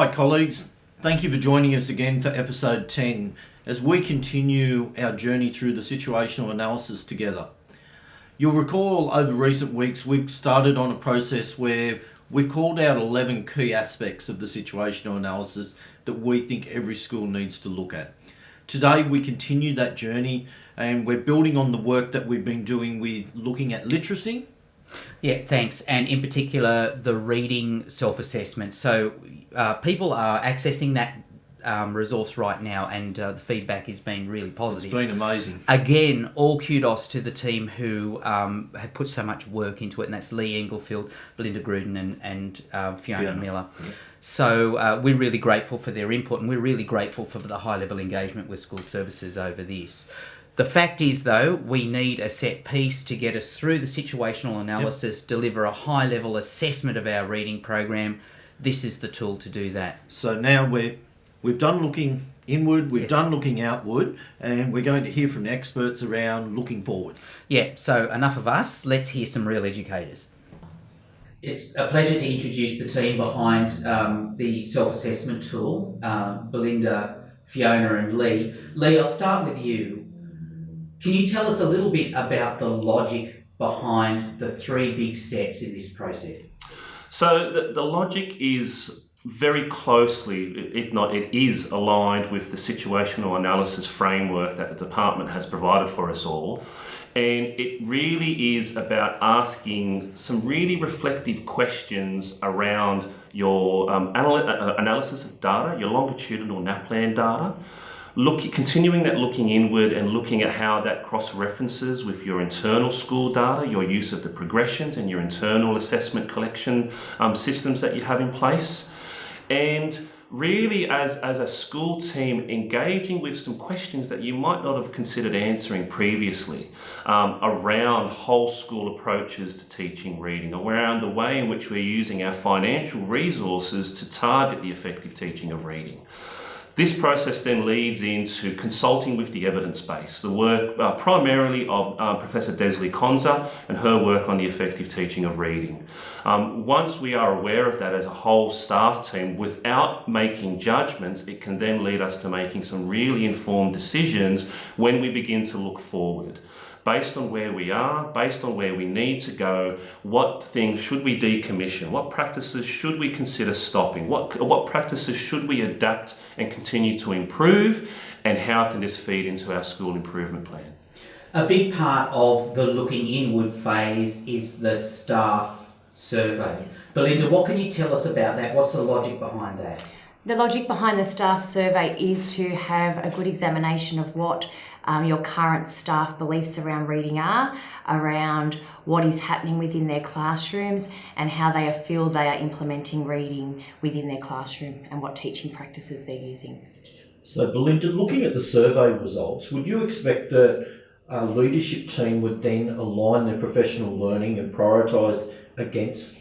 Hi colleagues, thank you for joining us again for episode 10 as we continue our journey through the situational analysis together. You'll recall over recent weeks we've started on a process where we've called out 11 key aspects of the situational analysis that we think every school needs to look at. Today we continue that journey and we're building on the work that we've been doing with looking at literacy. Yeah, thanks. And in particular, the reading self-assessment. So people are accessing that resource right now, and the feedback has been really positive. It's been amazing. Again, all kudos to the team who have put so much work into it, and that's Lee Englefield, Belinda Gruden and Fiona Miller. Yeah. So we're really grateful for their input, and we're really grateful for the high-level engagement with school services over this. The fact is, though, we need a set piece to get us through the situational analysis, deliver a high-level assessment of our reading program. This is the tool to do that. So now we've done looking inward, we've done looking outward, and we're going to hear from experts around looking forward. Yeah, so enough of us. Let's hear some real educators. It's a pleasure to introduce the team behind the self-assessment tool, Belinda, Fiona and Lee. Lee, I'll start with you. Can you tell us a little bit about the logic behind the three big steps in this process? So the logic is very closely, if not it is, aligned with the situational analysis framework that the department has provided for us all. And it really is about asking some really reflective questions around your analysis of data, your longitudinal NAPLAN data. Continuing that looking inward and looking at how that cross-references with your internal school data, your use of the progressions and your internal assessment collection systems that you have in place. And really as a school team engaging with some questions that you might not have considered answering previously around whole school approaches to teaching reading, around the way in which we're using our financial resources to target the effective teaching of reading. This process then leads into consulting with the evidence base, the work primarily of Professor Desley Konza and her work on the effective teaching of reading. Once we are aware of that as a whole staff team, without making judgments, it can then lead us to making some really informed decisions when we begin to look forward. Based on where we are, based on where we need to go, what things should we decommission? What practices should we consider stopping? What practices should we adapt and continue to improve? And how can this feed into our school improvement plan? A big part of the looking inward phase is the staff survey. Belinda, what can you tell us about that? What's the logic behind that? The logic behind the staff survey is to have a good examination of what your current staff beliefs around reading are, around what is happening within their classrooms and how they feel they are implementing reading within their classroom and what teaching practices they're using. So Belinda, looking at the survey results, would you expect that a leadership team would then align their professional learning and prioritise against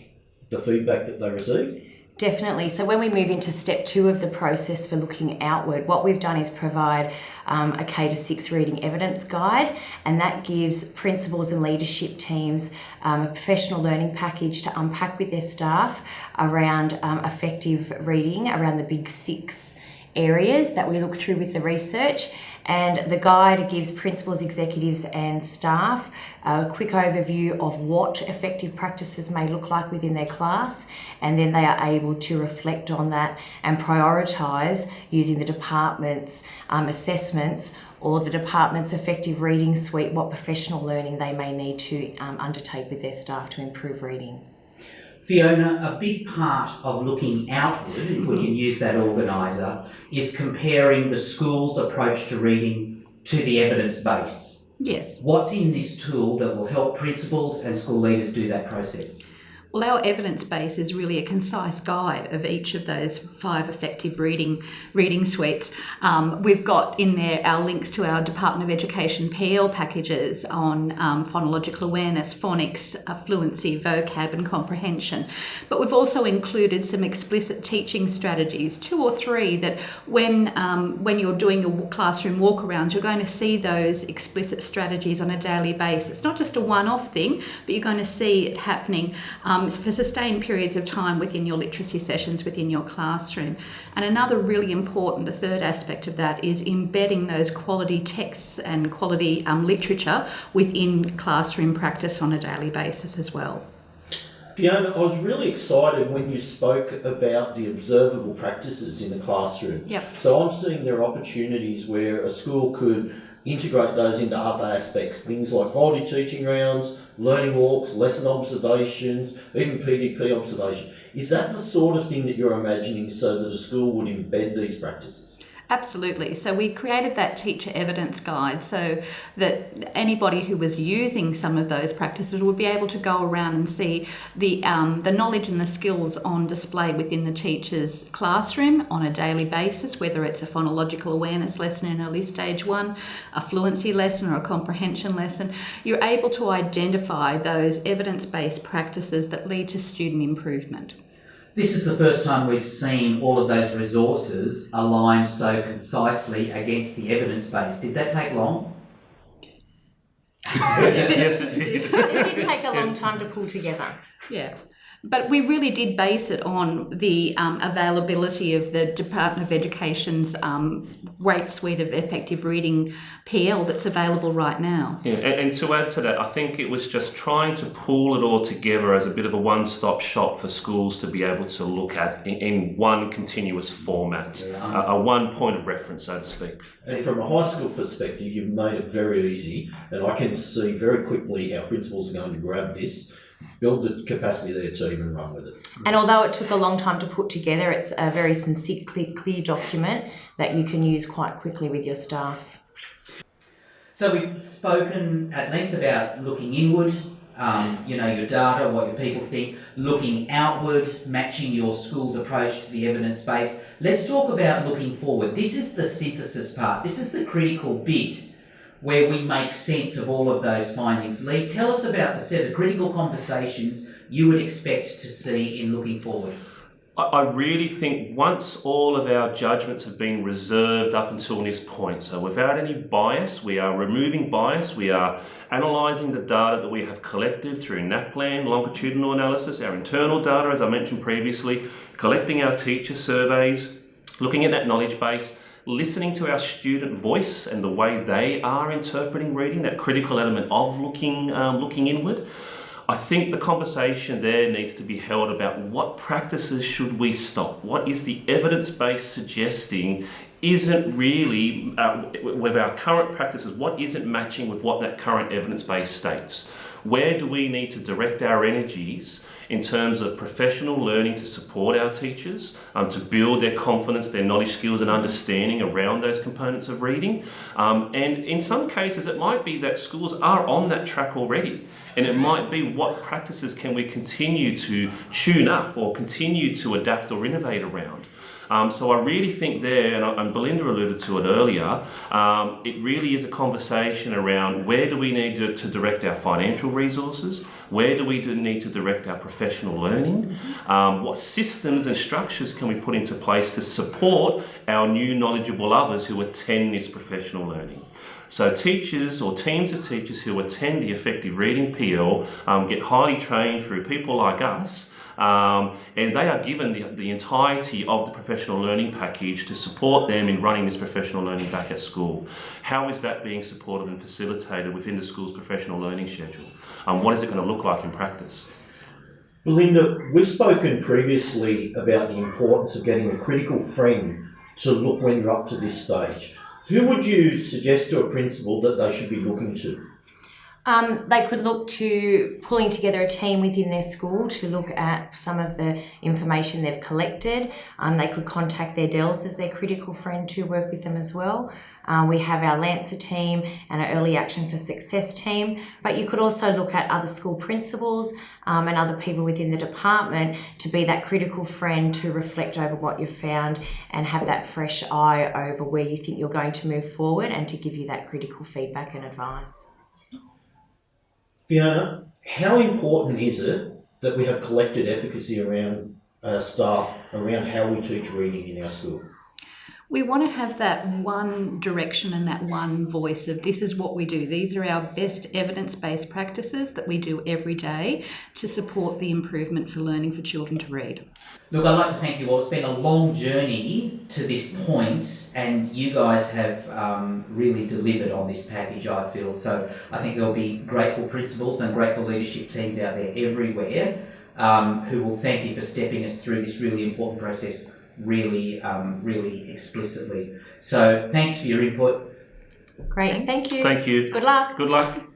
the feedback that they receive? Definitely. So when we move into step 2 of the process for looking outward, what we've done is provide a K-6 reading evidence guide, and that gives principals and leadership teams a professional learning package to unpack with their staff around effective reading, around the big 6 areas that we look through with the research. And the guide gives principals, executives and staff a quick overview of what effective practices may look like within their class, and then they are able to reflect on that and prioritise using the department's assessments or the department's effective reading suite what professional learning they may need to undertake with their staff to improve reading. Fiona, a big part of looking outward, if we can use that organiser, is comparing the school's approach to reading to the evidence base. Yes. What's in this tool that will help principals and school leaders do that process? Well, our evidence base is really a concise guide of each of those 5 effective reading suites. We've got in there our links to our Department of Education PL packages on phonological awareness, phonics, fluency, vocab and comprehension. But we've also included some explicit teaching strategies, 2 or 3, that when you're doing your classroom walkarounds, you're going to see those explicit strategies on a daily basis. It's not just a one-off thing, but you're going to see it happening for sustained periods of time within your literacy sessions within your classroom. And another really important, the third aspect of that, is embedding those quality texts and quality literature within classroom practice on a daily basis as well. Fiona, I was really excited when you spoke about the observable practices in the classroom. Yep. So I'm seeing there are opportunities where a school could integrate those into other aspects, things like quality teaching rounds, learning walks, lesson observations, even PDP observation. Is that the sort of thing that you're imagining so that a school would embed these practices? Absolutely. So we created that teacher evidence guide so that anybody who was using some of those practices would be able to go around and see the knowledge and the skills on display within the teacher's classroom on a daily basis, whether it's a phonological awareness lesson in early stage 1, a fluency lesson or a comprehension lesson. You're able to identify those evidence-based practices that lead to student improvement. This is the first time we've seen all of those resources aligned so concisely against the evidence base. Did that take long? Yes, it did. It did take a long time to pull together. Yeah. But we really did base it on the availability of the Department of Education's great suite of effective reading PL that's available right now. Yeah, and to add to that, I think it was just trying to pull it all together as a bit of a one-stop shop for schools to be able to look at in one continuous format, a one point of reference, so to speak. And from a high school perspective, you've made it very easy, and I can see very quickly how principals are going to grab this, build the capacity of their team and run with it. And although it took a long time to put together, it's a very sincere, clear document that you can use quite quickly with your staff. So we've spoken at length about looking inward, your data, what your people think, looking outward, matching your school's approach to the evidence base. Let's talk about looking forward. This is the synthesis part. This is the critical bit where we make sense of all of those findings. Lee, tell us about the set of critical conversations you would expect to see in looking forward. I really think once all of our judgments have been reserved up until this point, so without any bias, we are removing bias, we are analysing the data that we have collected through NAPLAN, longitudinal analysis, our internal data, as I mentioned previously, collecting our teacher surveys, looking at that knowledge base, listening to our student voice and the way they are interpreting reading, that critical element of looking inward. I think the conversation there needs to be held about what practices should we stop? What is the evidence base suggesting isn't really, with our current practices, what isn't matching with what that current evidence base states? Where do we need to direct our energies in terms of professional learning to support our teachers, to build their confidence, their knowledge, skills and understanding around those components of reading? And in some cases it might be that schools are on that track already, and it might be what practices can we continue to tune up or continue to adapt or innovate around. So I really think there, and Belinda alluded to it earlier, it really is a conversation around where do we need to direct our financial resources, where do we need to direct our professional learning, what systems and structures can we put into place to support our new knowledgeable others who attend this professional learning. So teachers or teams of teachers who attend the Effective Reading PL get highly trained through people like us, and they are given the entirety of the professional learning package to support them in running this professional learning back at school. How is that being supported and facilitated within the school's professional learning schedule? What is it going to look like in practice? Belinda, we've spoken previously about the importance of getting a critical friend to look when you're up to this stage. Who would you suggest to a principal that they should be looking to? They could look to pulling together a team within their school to look at some of the information they've collected. They could contact their DELs as their critical friend to work with them as well. We have our Lancer team and our Early Action for Success team, but you could also look at other school principals and other people within the department to be that critical friend to reflect over what you've found and have that fresh eye over where you think you're going to move forward and to give you that critical feedback and advice. Fiona, how important is it that we have collected efficacy around staff, around how we teach reading in our school? We want to have that one direction and that one voice of this is what we do. These are our best evidence-based practices that we do every day to support the improvement for learning for children to read. Look, I'd like to thank you all. It's been a long journey to this point, and you guys have really delivered on this package, I feel. So I think there'll be grateful principals and grateful leadership teams out there everywhere who will thank you for stepping us through this really important process really explicitly. So thanks for your input. Great, thank you. Thank you. Good luck. Good luck.